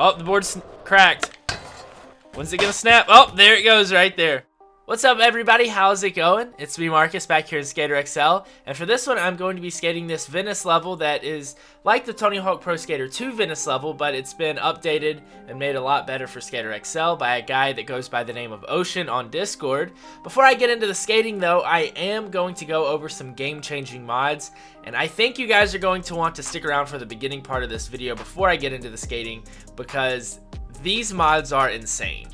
Oh, the board's cracked. When's it gonna snap? Oh, there it goes right there. What's up, everybody? How's it going? It's me, Marcus, back here in Skater XL, and for this one I'm going to be skating this Venice level that is like the Tony Hawk Pro Skater 2 Venice level, but it's been updated and made a lot better for Skater XL by a guy that goes by the name of Ocean on Discord. Before I get into the skating though, I am going to go over some game-changing mods, and I think you guys are going to want to stick around for the beginning part of this video before I get into the skating, because these mods are insane.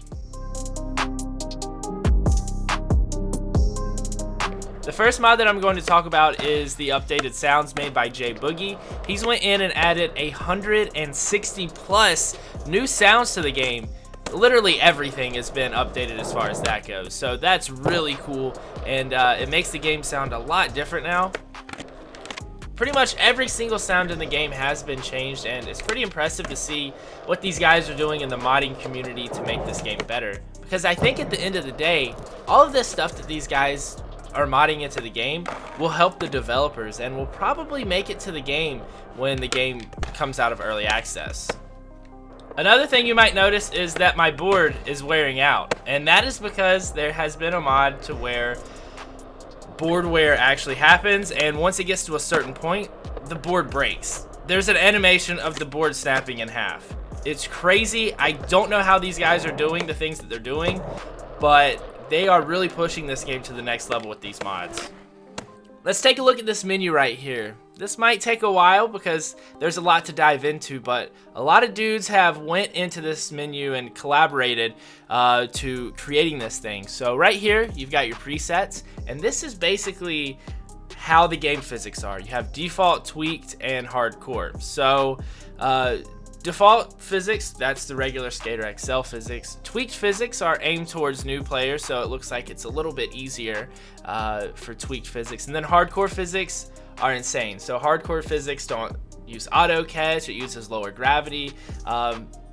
The first mod that I'm going to talk about is the updated sounds made by J Boogie. He's went in and added 160 plus new sounds to the game. Literally everything has been updated as far as that goes. So that's really cool, and it makes the game sound a lot different now. Pretty much every single sound in the game has been changed, and it's pretty impressive to see what these guys are doing in the modding community to make this game better. Because I think at the end of the day, all of this stuff that these guys are modding into the game will help the developers and will probably make it to the game when the game comes out of early access. Another thing you might notice is that my board is wearing out, and that is because there has been a mod to where board wear actually happens, and once it gets to a certain point, the board breaks. There's an animation of the board snapping in half. It's crazy. I don't know how these guys are doing the things that they're doing, but they are really pushing this game to the next level with these mods. Let's take a look at this menu right here. This might take a while because there's a lot to dive into, but a lot of dudes have went into this menu and collaborated to creating this thing. So right here, you've got your presets, and this is basically how the game physics are. You have default, tweaked, and hardcore. So default physics, that's the regular Skater XL physics. Tweaked physics are aimed towards new players, so it looks like it's a little bit easier for tweaked physics. And then hardcore physics are insane. So hardcore physics don't use auto catch, it uses lower gravity.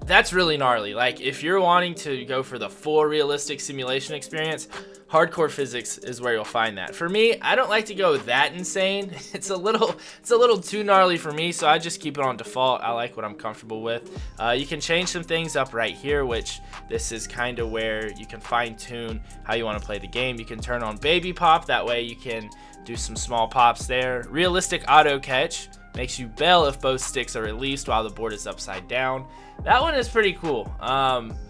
That's really gnarly. Like, if you're wanting to go for the full realistic simulation experience, hardcore physics is where you'll find that. For me, I don't like to go that insane. It's a little too gnarly for me, so I just keep it on default. I like what I'm comfortable with. You can change some things up right here, which this is kind of where you can fine-tune how you want to play the game. You can turn on baby pop, that way you can do some small pops there. Realistic auto catch makes you bail if both sticks are released while the board is upside down. That one is pretty cool.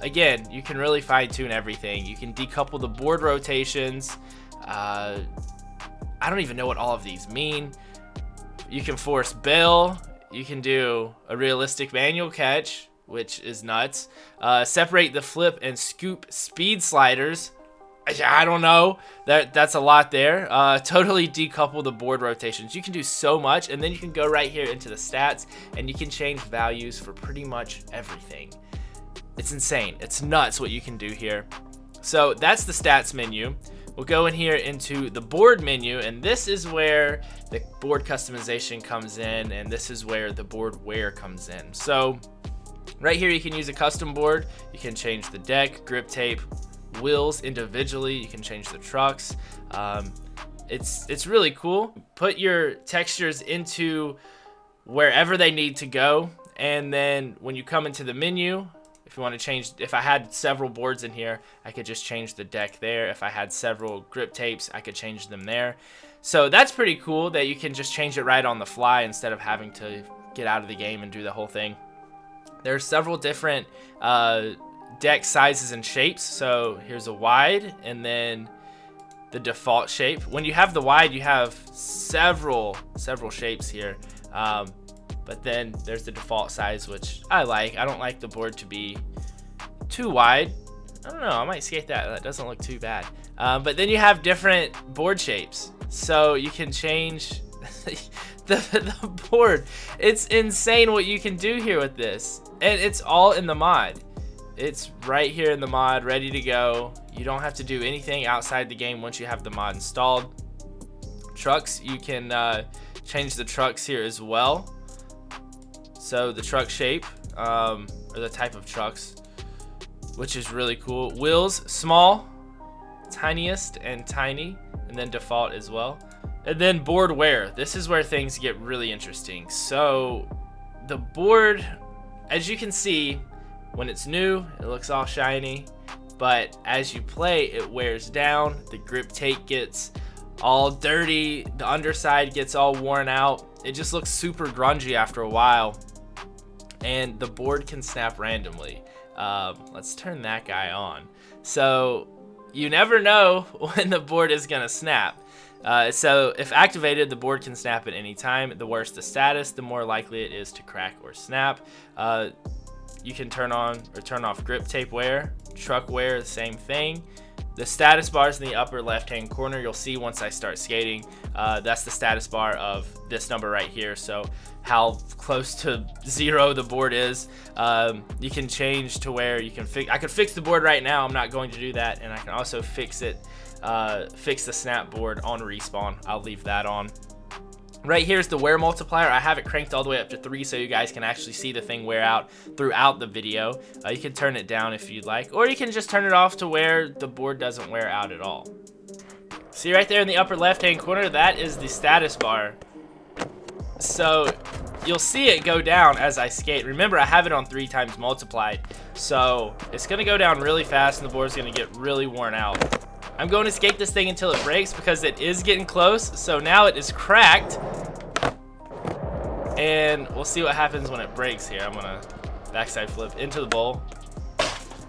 Again, you can really fine-tune everything. You can decouple the board rotations. I don't even know what all of these mean. You can force bail. You can do a realistic manual catch, which is nuts. Separate the flip and scoop speed sliders. I don't know. That's a lot there. Totally decouple the board rotations. You can do so much, and then you can go right here into the stats, and you can change values for pretty much everything. It's insane. It's nuts what you can do here. So that's the stats menu. We'll go in here into the board menu, and this is where the board customization comes in, and this is where the board wear comes in. So right here you can use a custom board. You can change the deck, grip tape, wheels individually. You can change the trucks. It's really cool. Put your textures into wherever they need to go, and then when you come into the menu, if you want to change, if I had several boards in here, I could just change the deck there. If I had several grip tapes, I could change them there. So that's pretty cool that you can just change it right on the fly instead of having to get out of the game and do the whole thing. There are several different deck sizes and shapes. So here's a wide, and then the default shape. When you have the wide, you have several shapes here, but then there's the default size, which I like. I don't like the board to be too wide. I don't know, I might skate that doesn't look too bad. But then you have different board shapes, so you can change the board. It's insane what you can do here with this, and it's all in the mod. It's right here in the mod, ready to go. You don't have to do anything outside the game once you have the mod installed. Trucks, you can change the trucks here as well. So the truck shape, or the type of trucks, which is really cool. Wheels, small, tiniest, and tiny, and then default as well. And then board wear. This is where things get really interesting. So the board, as you can see, When it's new, it looks all shiny, but as you play, it wears down. The grip tape gets all dirty, the underside gets all worn out. It just looks super grungy after a while, and the board can snap randomly. Let's turn that guy on. So you never know when the board is gonna snap. So if activated, the board can snap at any time. The worse the status, the more likely it is to crack or snap. You can turn on or turn off grip tape wear, truck wear, the same thing. The status bars in the upper left hand corner, you'll see once I start skating, that's the status bar of this number right here. So how close to 0 the board is. You can change to where you can I could fix the board right now. I'm not going to do that, and I can also fix it, fix the snap board on respawn. I'll leave that on. Right here is the wear multiplier. I have it cranked all the way up to 3 so you guys can actually see the thing wear out throughout the video. You can turn it down if you'd like, or you can just turn it off to where the board doesn't wear out at all. See right there in the upper left hand corner, that is the status bar. So you'll see it go down as I skate. Remember, I have it on 3 times multiplied, so it's gonna go down really fast and the board's gonna get really worn out. I'm going to skate this thing until it breaks because it is getting close. So now it is cracked, and we'll see what happens when it breaks here. I'm gonna backside flip into the bowl,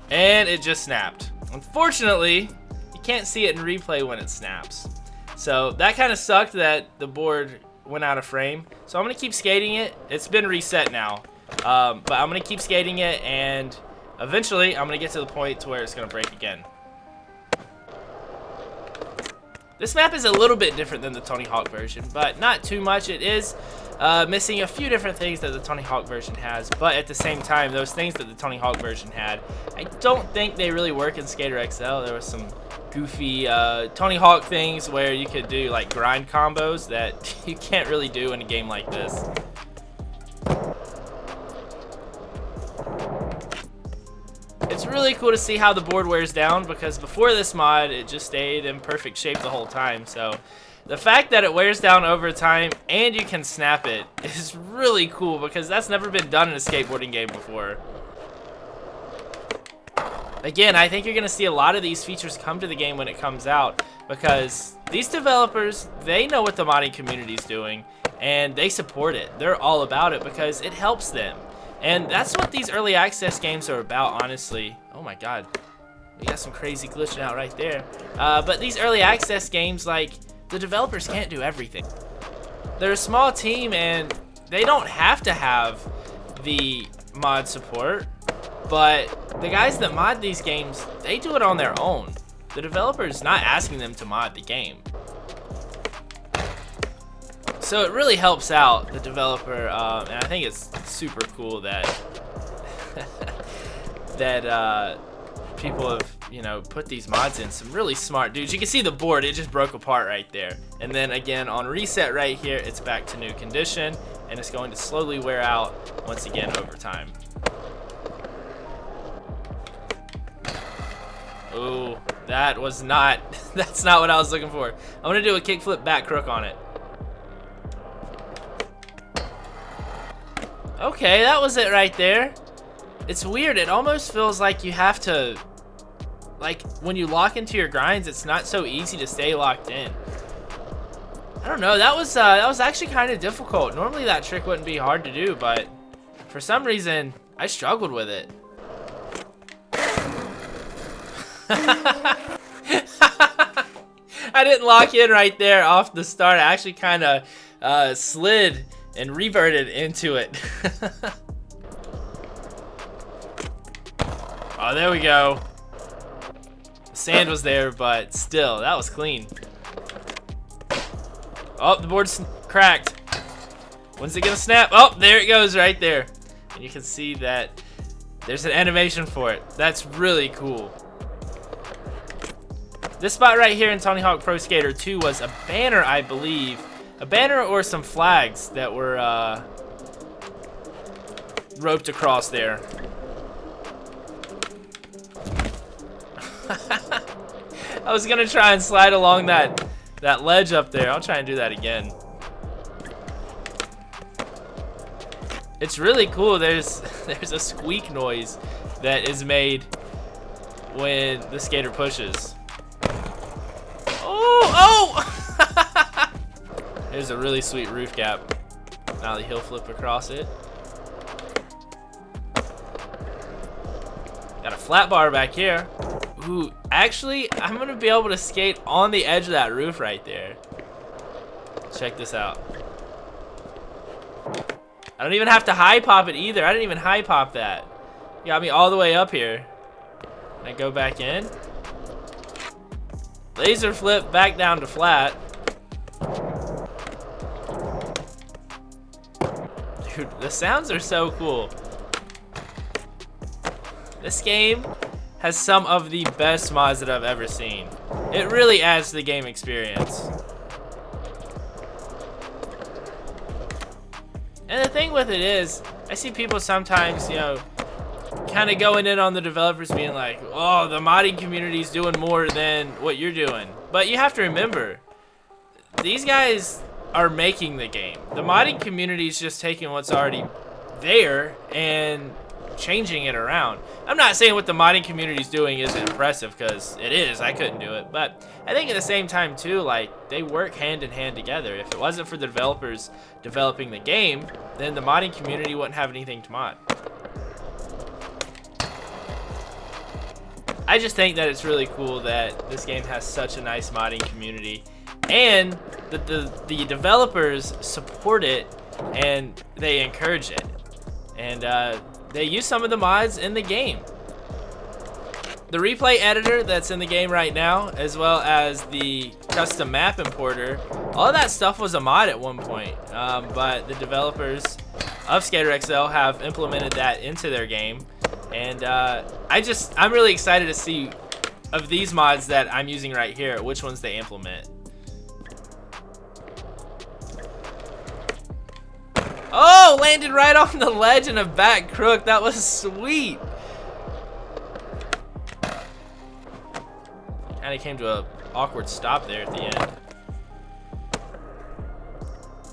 and it just snapped. Unfortunately, you can't see it in replay when it snaps. So that kind of sucked that the board went out of frame. So I'm gonna keep skating it. It's been reset now, but I'm gonna keep skating it, and eventually I'm gonna get to the point to where it's gonna break again. This map is a little bit different than the Tony Hawk version, but not too much. It is missing a few different things that the Tony Hawk version has, but at the same time, those things that the Tony Hawk version had, I don't think they really work in Skater XL. There was some goofy Tony Hawk things where you could do like grind combos that you can't really do in a game like this. It's really cool to see how the board wears down, because before this mod it just stayed in perfect shape the whole time. So the fact that it wears down over time and you can snap it is really cool, because that's never been done in a skateboarding game before. Again, I think you're gonna see a lot of these features come to the game when it comes out, because these developers, they know what the modding community is doing and they support it. They're all about it because it helps them. And that's what these early access games are about, honestly. Oh my god, we got some crazy glitching out right there. But these early access games, like, the developers can't do everything. They're a small team and they don't have to have the mod support, but the guys that mod these games, they do it on their own. The developer's not asking them to mod the game. So it really helps out the developer, and I think it's super cool that that people have, you know, put these mods in. Some really smart dudes. You can see the board, it just broke apart right there. And then again on reset right here, it's back to new condition, and it's going to slowly wear out once again over time. Oh, that was not, that's not what I was looking for. I'm gonna do a kickflip back crook on it. Okay, that was it right there. It's weird, it almost feels like you have to, like, when you lock into your grinds, it's not so easy to stay locked in. I don't know, that was actually kind of difficult. Normally that trick wouldn't be hard to do, but for some reason, I struggled with it. I didn't lock in right there off the start. I actually kind of slid and reverted into it. Oh, there we go. The sand was there, but still, that was clean. Oh, the board's cracked. When's it gonna snap? Oh, there it goes right there. And you can see that there's an animation for it. That's really cool. This spot right here in Tony Hawk Pro Skater 2 was a banner, I believe. A banner or some flags that were roped across there. I was gonna try and slide along that ledge up there. I'll try and do that again. It's really cool. There's a squeak noise that is made when the skater pushes. Oh! There's a really sweet roof gap. Now he'll flip across it. Got a flat bar back here. Ooh, actually, I'm gonna be able to skate on the edge of that roof right there. Check this out. I don't even have to high pop it either. I didn't even high pop that. You got me all the way up here. And I go back in. Laser flip back down to flat. Dude, the sounds are so cool. This game has some of the best mods that I've ever seen. It really adds to the game experience. And the thing with it is, I see people sometimes, you know, kind of going in on the developers being like, oh, the modding community's doing more than what you're doing. But you have to remember, these guys are making the game. The modding community is just taking what's already there and changing it around. I'm not saying what the modding community is doing isn't impressive, because it is. I couldn't do it. But I think at the same time too, like, they work hand in hand together. If it wasn't for the developers developing the game, then the modding community wouldn't have anything to mod. I just think that it's really cool that this game has such a nice modding community, and that the developers support it and they encourage it, and they use some of the mods in the game. The replay editor that's in the game right now, as well as the custom map importer, all of that stuff was a mod at one point, but the developers of Skater XL have implemented that into their game. And I'm really excited to see of these mods that I'm using right here, which ones they implement. Oh, landed right on the ledge in a back crook. That was sweet. And it came to a awkward stop there at the end.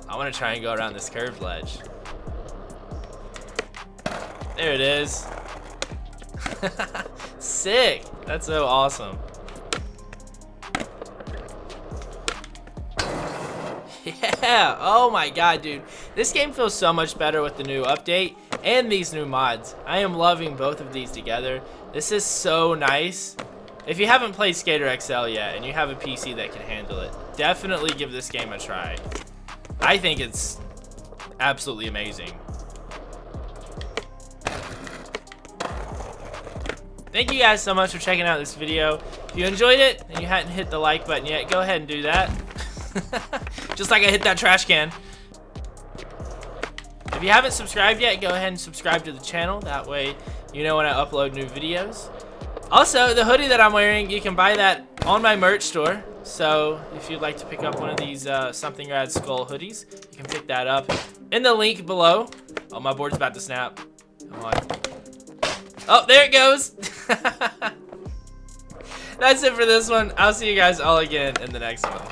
I want to try and go around this curved ledge. There it is. Sick. That's so awesome. Yeah. Oh my god, dude. This game feels so much better with the new update and these new mods. I am loving both of these together. This is so nice. If you haven't played Skater XL yet and you have a PC that can handle it, definitely give this game a try. I think it's absolutely amazing. Thank you guys so much for checking out this video. If you enjoyed it and you hadn't hit the like button yet, go ahead and do that. Just like I hit that trash can. If you haven't subscribed yet, go ahead and subscribe to the channel. That way you know when I upload new videos. Also, the hoodie that I'm wearing, you can buy that on my merch store. So if you'd like to pick up one of these Something Rad Skull hoodies, you can pick that up in the link below. Oh, my board's about to snap. Come on. Oh, there it goes. That's it for this one. I'll see you guys all again in the next one.